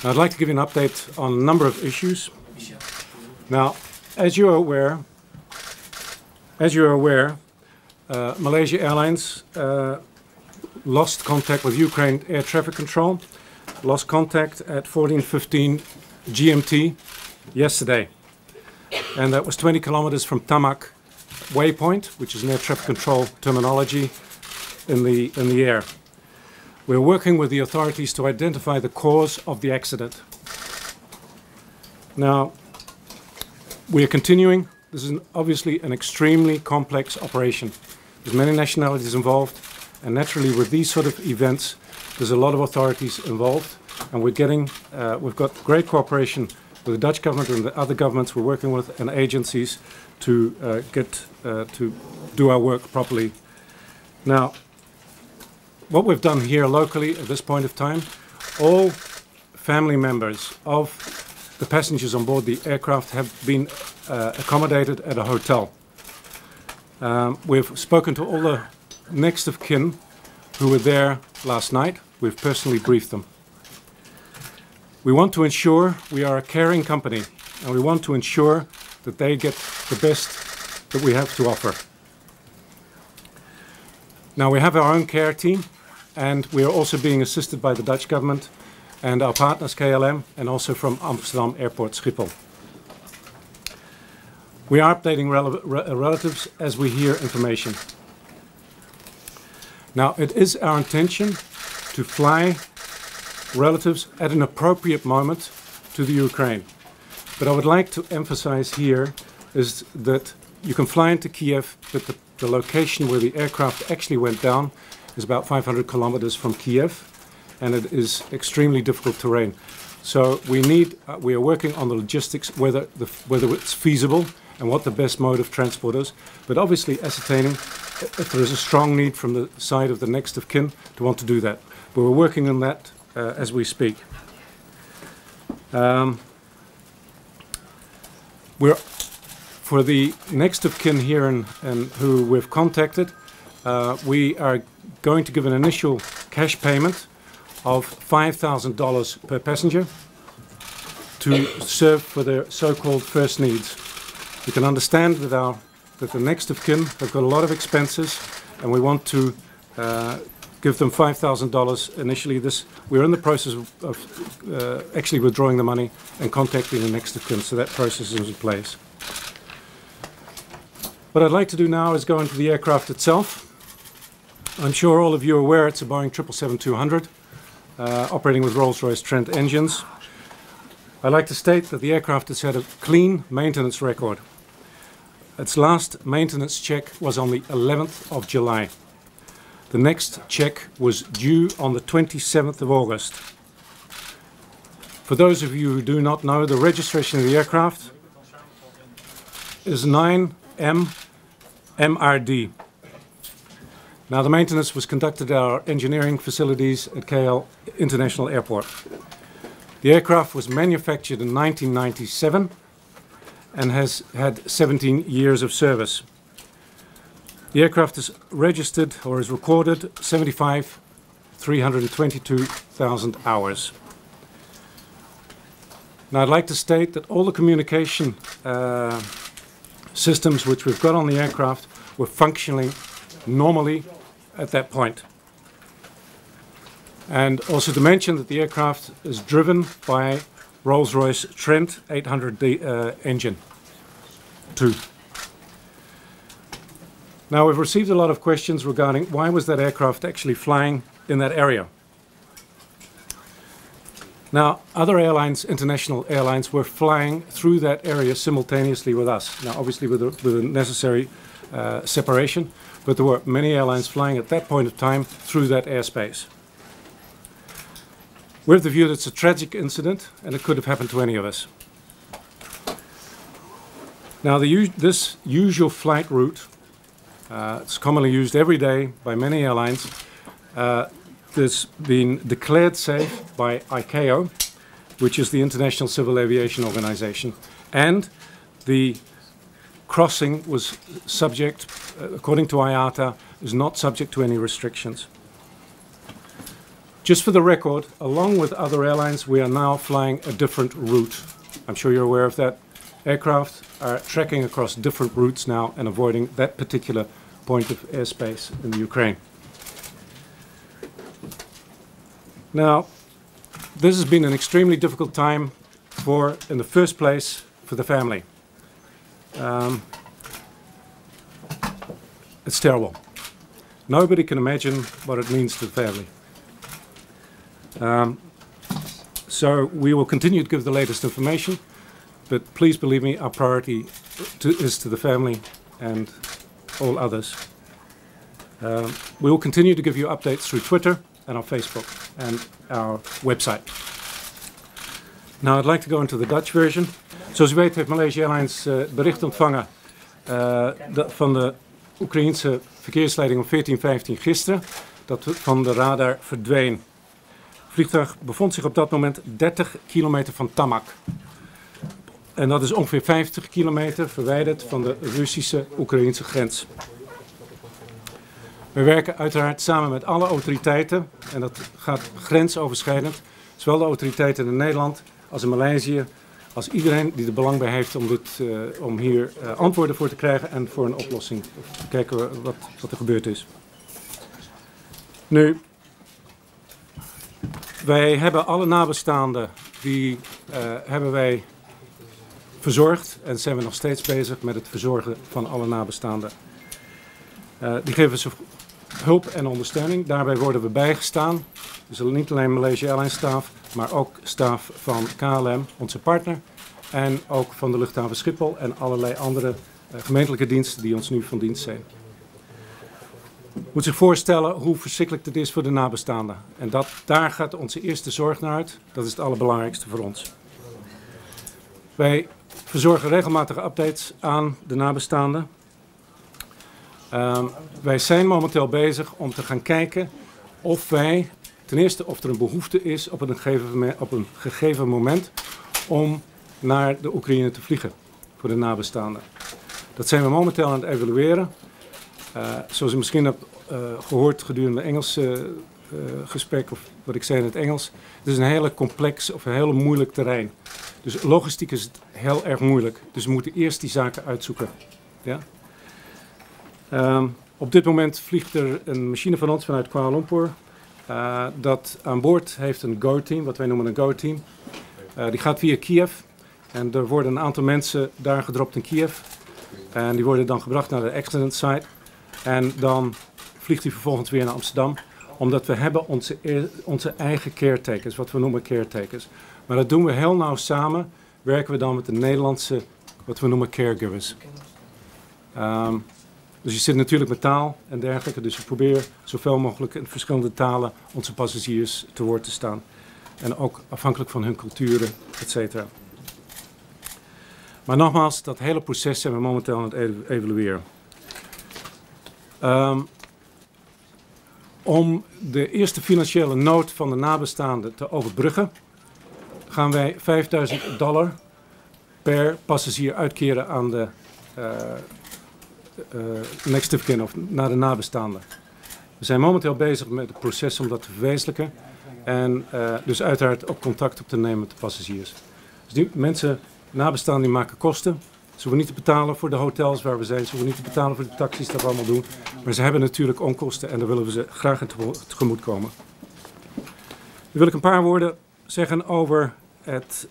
Now, I'd like to give you an update on a number of issues. Now, as you are aware, Malaysia Airlines lost contact with Ukraine air traffic control, lost contact at 14:15 GMT yesterday. And that was 20 kilometers from Tamak waypoint, which is an air traffic control terminology in the air. We're working with the authorities to identify the cause of the accident. Now, we are continuing. This is obviously an extremely complex operation. There's many nationalities involved, and naturally with these sort of events, there's a lot of authorities involved, and we've got great cooperation with the Dutch government and the other governments we're working with and agencies to to do our work properly. Now, what we've done here locally at this point of time, all family members of the passengers on board the aircraft have been accommodated at a hotel. We've spoken to all the next of kin who were there last night. We've personally briefed them. We want to ensure we are a caring company, and we want to ensure that they get the best that we have to offer. Now, we have our own care team, and we are also being assisted by the Dutch government and our partners KLM, and also from Amsterdam Airport Schiphol. We are updating relatives as we hear information. Now, it is our intention to fly relatives at an appropriate moment to the Ukraine. But I would like to emphasize here is that you can fly into Kiev, but the location where the aircraft actually went down is about 500 kilometers from Kiev, and it is extremely difficult terrain. So we are working on the logistics, whether it's feasible and what the best mode of transport is, but obviously ascertaining if there is a strong need from the side of the next of kin to want to do that. But we're working on that as we speak. For the next of kin here and who we've contacted, we are going to give an initial cash payment of $5,000 per passenger to serve for their so-called first needs. You can understand that the next of kin have got a lot of expenses, and we want to give them $5,000 initially. We're in the process of actually withdrawing the money and contacting the next of kin, so that process is in place. What I'd like to do now is go into the aircraft itself. I'm sure all of you are aware it's a Boeing 777-200 operating with Rolls-Royce Trent engines. I'd like to state that the aircraft has had a clean maintenance record. Its last maintenance check was on the 11th of July. The next check was due on the 27th of August. For those of you who do not know, the registration of the aircraft is 9MRD. Now, the maintenance was conducted at our engineering facilities at KL International Airport. The aircraft was manufactured in 1997 and has had 17 years of service. The aircraft is registered or is recorded 322,000 hours. Now, I'd like to state that all the communication systems which we've got on the aircraft were functioning normally at that point. And also to mention that the aircraft is driven by Rolls-Royce Trent 800D engine 2. Now, we've received a lot of questions regarding why was that aircraft actually flying in that area. Now, other airlines, international airlines, were flying through that area simultaneously with us. Now, obviously with the necessary separation, but there were many airlines flying at that point of time through that airspace. We're of the view that it's a tragic incident and it could have happened to any of us. Now, this usual flight route, it's commonly used every day by many airlines. It's been declared safe by ICAO, which is the International Civil Aviation Organization, and the crossing was subject, according to IATA, is not subject to any restrictions. Just for the record, along with other airlines, we are now flying a different route. I'm sure you're aware of that. Aircraft are trekking across different routes now and avoiding that particular point of airspace in the Ukraine. Now, this has been an extremely difficult time in the first place, for the family. It's terrible. Nobody can imagine what it means to the family. So we will continue to give the latest information, but please believe me, our priority is to the family and all others. We will continue to give you updates through Twitter and our Facebook and our website. Now I'd like to go into the Dutch version. Zoals u weet heeft Malaysia Airlines bericht ontvangen van de Oekraïense verkeersleiding om 14:15 gisteren, dat van de radar verdween. Het vliegtuig bevond zich op dat moment 30 kilometer van Tamak. En dat is ongeveer 50 kilometer verwijderd van de Russische-Oekraïnse grens. We werken uiteraard samen met alle autoriteiten en dat gaat grensoverschrijdend. Zowel de autoriteiten in Nederland als in Maleisië, als iedereen die er belang bij heeft om hier antwoorden voor te krijgen en voor een oplossing. Te kijken wat er gebeurd is. Nu, wij hebben alle nabestaanden, die hebben wij verzorgd en zijn we nog steeds bezig met het verzorgen van alle nabestaanden. Die geven ze hulp en ondersteuning. Daarbij worden we bijgestaan. Dus niet alleen Malaysia Airlines staf, maar ook staf van KLM, onze partner. En ook van de luchthaven Schiphol en allerlei andere gemeentelijke diensten die ons nu van dienst zijn. Je moet zich voorstellen hoe verschrikkelijk dit is voor de nabestaanden. En daar gaat onze eerste zorg naar uit. Dat is het allerbelangrijkste voor ons. Wij verzorgen regelmatige updates aan de nabestaanden. Wij zijn momenteel bezig om te gaan kijken of wij, ten eerste of er een behoefte is op een gegeven moment om naar de Oekraïne te vliegen voor de nabestaanden. Dat zijn we momenteel aan het evalueren. Zoals u misschien hebt gehoord gedurende het Engelse gesprek, of wat ik zei in het Engels. Het is een hele complex of een heel moeilijk terrein. Dus logistiek is het heel erg moeilijk. Dus we moeten eerst die zaken uitzoeken. Ja? Op dit moment vliegt er een machine van ons vanuit Kuala Lumpur. Dat aan boord heeft een go-team, wat wij noemen een go-team. Die gaat via Kiev. En er worden een aantal mensen daar gedropt in Kiev. En die worden dan gebracht naar de accident site. En dan vliegt hij vervolgens weer naar Amsterdam. Omdat we hebben onze eigen caretakers, wat we noemen caretakers. Maar dat doen we heel nauw samen. Werken we dan met de Nederlandse, wat we noemen caregivers. Dus je zit natuurlijk met taal en dergelijke. Dus we proberen zoveel mogelijk in verschillende talen onze passagiers te woord te staan. En ook afhankelijk van hun culturen, et cetera. Maar nogmaals, dat hele proces zijn we momenteel aan het evalueren. Om de eerste financiële nood van de nabestaanden te overbruggen, gaan wij $5.000 per passagier uitkeren aan de next of kin, of naar de nabestaanden. We zijn momenteel bezig met het proces om dat te verwezenlijken en dus uiteraard ook contact op te nemen met de passagiers. Dus die mensen, nabestaanden, die maken kosten. Ze hoeven niet te betalen voor de hotels waar we zijn, ze hoeven niet te betalen voor de taxis dat we allemaal doen. Maar ze hebben natuurlijk onkosten en daar willen we ze graag in tegemoet komen. Nu wil ik een paar woorden zeggen over het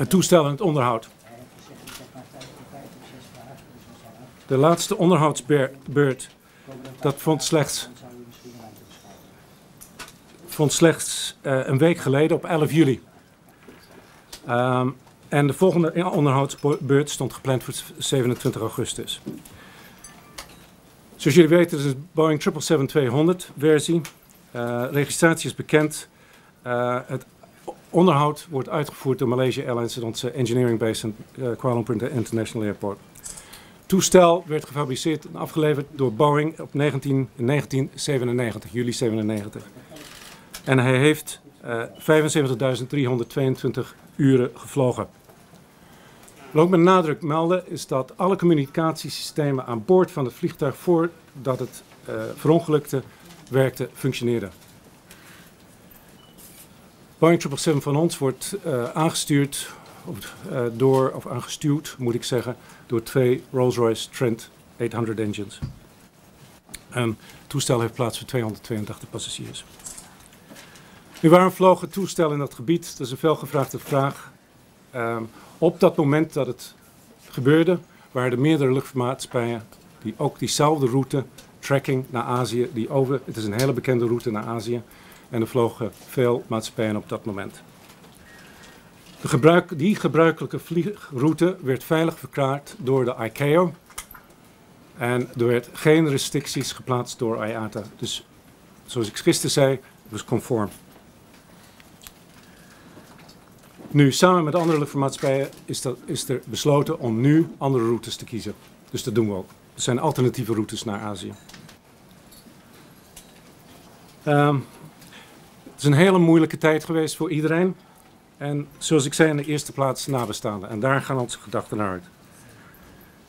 toestel en het onderhoud. De laatste onderhoudsbeurt, dat vond slechts een week geleden op 11 juli. En de volgende onderhoudsbeurt stond gepland voor 27 augustus. Zoals jullie weten is het een Boeing 777-200 versie. Registratie is bekend. Het onderhoud wordt uitgevoerd door Malaysia Airlines en onze engineering base in Kuala Lumpur International Airport. Het toestel werd gefabriceerd en afgeleverd door Boeing op 1997, juli 97. En hij heeft 75.322 uren gevlogen. Wat ik met nadruk melden is dat alle communicatiesystemen aan boord van het vliegtuig voordat het verongelukte werkte, functioneerden. Boeing 777 van ons wordt aangestuurd, aangestuwd moet ik zeggen, door 2 Rolls-Royce Trent 800 engines. Het toestel heeft plaats voor 282 passagiers. Nu, waarom vloog het toestel in dat gebied? Dat is een felgevraagde vraag. Op dat moment dat het gebeurde, waren er meerdere luchtvaartmaatschappijen die ook diezelfde route, tracking naar Azië, het is een hele bekende route naar Azië, en er vlogen veel maatschappijen op dat moment. Die gebruikelijke vliegroute werd veilig verklaard door de ICAO en er werd geen restricties geplaatst door IATA. Dus zoals ik gisteren zei, het was conform. Nu, samen met andere luchtvaartmaatschappijen is er besloten om nu andere routes te kiezen. Dus dat doen we ook. Er zijn alternatieve routes naar Azië. Het is een hele moeilijke tijd geweest voor iedereen. En zoals ik zei, in de eerste plaats nabestaanden. En daar gaan onze gedachten naar uit.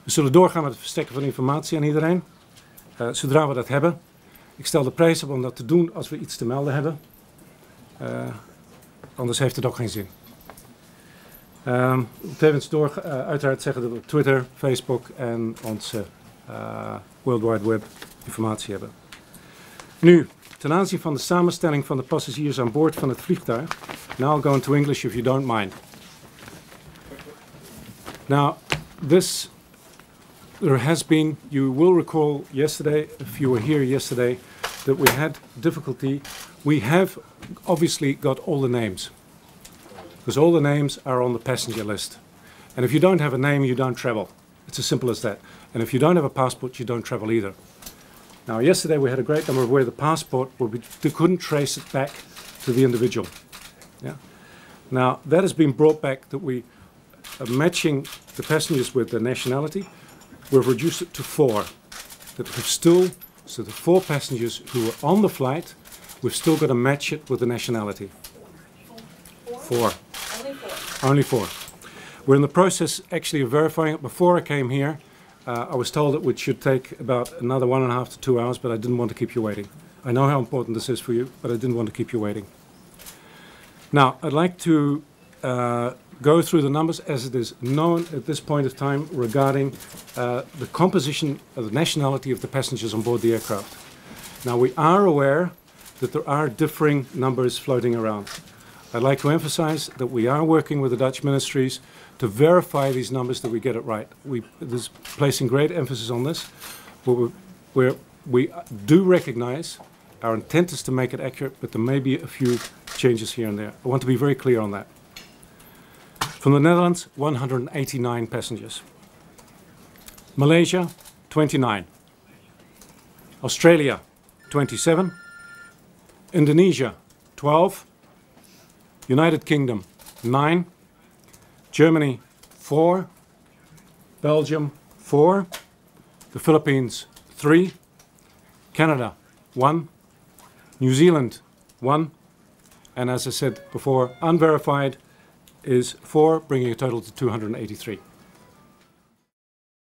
We zullen doorgaan met het verstrekken van informatie aan iedereen. Zodra we dat hebben. Ik stel de prijs op om dat te doen als we iets te melden hebben. Anders heeft het ook geen zin. Tevens uiteraard zeggen dat we op Twitter, Facebook en onze World Wide Web informatie hebben. Nu, ten aanzien van de samenstelling van de passagiers aan boord van het vliegtuig. Now I'll go into English if you don't mind. Now, there has been, you will recall yesterday, if you were here yesterday, that we had difficulty. We have obviously got all the names. Because all the names are on the passenger list. And if you don't have a name, you don't travel. It's as simple as that. And if you don't have a passport, you don't travel either. Now, yesterday we had a great number of where the passport, they couldn't trace it back to the individual. Yeah. Now, that has been brought back that we are matching the passengers with their nationality. We've reduced it to 4. That we've still, so the 4 passengers who are on the flight, we've still got to match it with the nationality. 4. Only 4. We're in the process actually of verifying it. Before I came here, I was told it should take about another 1.5 to 2 hours, but I didn't want to keep you waiting. I know how important this is for you, but I didn't want to keep you waiting. Now, I'd like to go through the numbers as it is known at this point of time regarding the composition of the nationality of the passengers on board the aircraft. Now, we are aware that there are differing numbers floating around. I'd like to emphasize that we are working with the Dutch ministries to verify these numbers, that we get it right. There's placing great emphasis on this, but we do recognize our intent is to make it accurate, but there may be a few changes here and there. I want to be very clear on that. From the Netherlands, 189 passengers. Malaysia, 29. Australia, 27. Indonesia, 12. United Kingdom, 9. Germany, 4. Belgium, 4. The Philippines, 3. Canada, 1. New Zealand, 1. And as I said before, unverified is 4, bringing a total to 283.